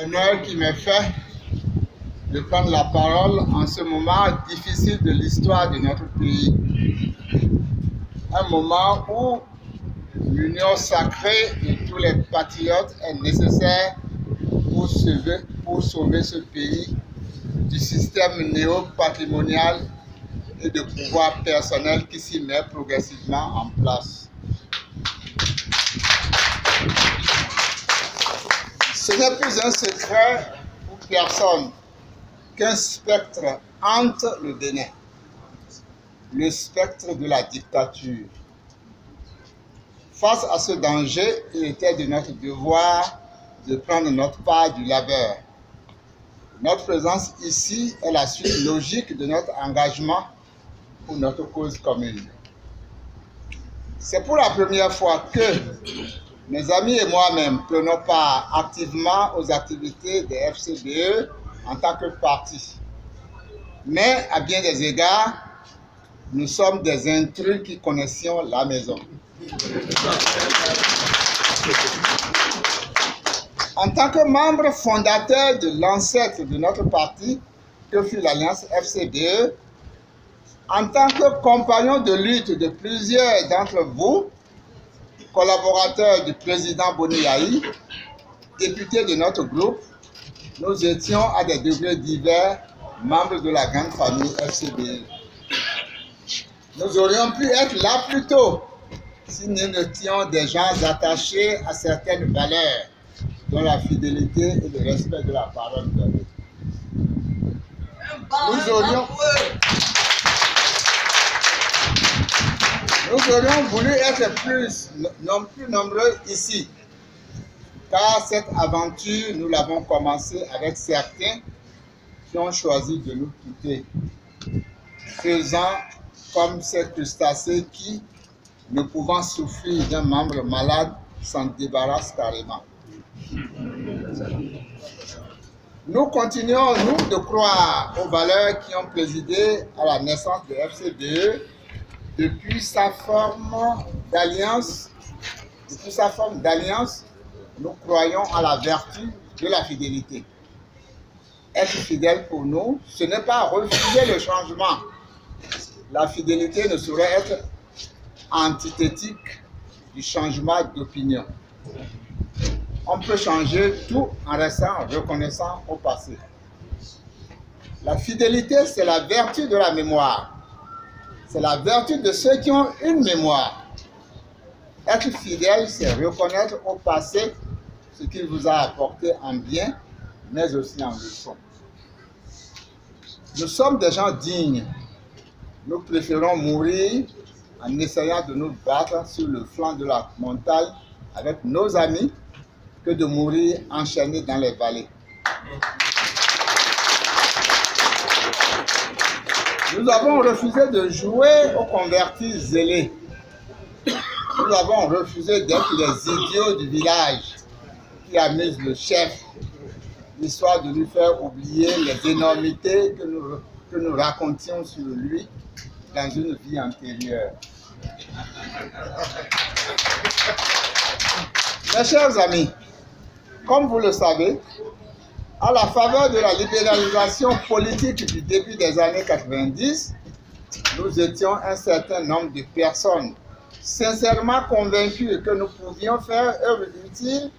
l'honneur qui m'est fait de prendre la parole en ce moment difficile de l'histoire de notre pays. Un moment où l'union sacrée de tous les patriotes est nécessaire pour sauver ce pays du système néo-patrimonial et de pouvoir personnel qui s'y met progressivement en place. Ce n'est plus un secret pour personne qu'un spectre hante le Bénin, le spectre de la dictature. Face à ce danger, il était de notre devoir de prendre notre part du labeur. Notre présence ici est la suite logique de notre engagement pour notre cause commune. C'est pour la première fois que mes amis et moi-même prenons part activement aux activités des FCBE en tant que parti. Mais à bien des égards, nous sommes des intrus qui connaissions la maison. En tant que membre fondateur de l'ancêtre de notre parti, que fut l'Alliance FCBE, en tant que compagnon de lutte de plusieurs d'entre vous, collaborateurs du président Boni Yayi, députés de notre groupe, nous étions à des degrés divers membres de la grande famille FCBE. Nous aurions pu être là plus tôt si nous étions des gens attachés à certaines valeurs, dont la fidélité et le respect de la parole donnée. Nous aurions voulu être plus nombreux ici, car cette aventure, nous l'avons commencée avec certains qui ont choisi de nous quitter, faisant comme ces crustacés qui, ne pouvant souffrir d'un membre malade, s'en débarrassent carrément. Nous continuons, nous, de croire aux valeurs qui ont présidé à la naissance de FCBE depuis sa forme d'alliance. Nous croyons à la vertu de la fidélité. Être fidèle pour nous, ce n'est pas refuser le changement. La fidélité ne saurait être antithétique du changement d'opinion. On peut changer tout en restant reconnaissant au passé. La fidélité, c'est la vertu de la mémoire. C'est la vertu de ceux qui ont une mémoire. Être fidèle, c'est reconnaître au passé ce qu'il vous a apporté en bien, mais aussi en leçon. Nous sommes des gens dignes. Nous préférons mourir en essayant de nous battre sur le flanc de la montagne avec nos amis que de mourir enchaînés dans les vallées. Nous avons refusé de jouer aux convertis zélés. Nous avons refusé d'être les idiots du village qui amusent le chef, l'histoire de lui faire oublier les énormités que nous racontions sur lui dans une vie antérieure. Mes chers amis, comme vous le savez, à la faveur de la libéralisation politique du début des années 90, nous étions un certain nombre de personnes sincèrement convaincues que nous pouvions faire œuvre utile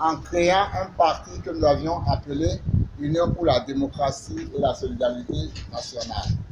en créant un parti que nous avions appelé Union pour la démocratie et la solidarité nationale.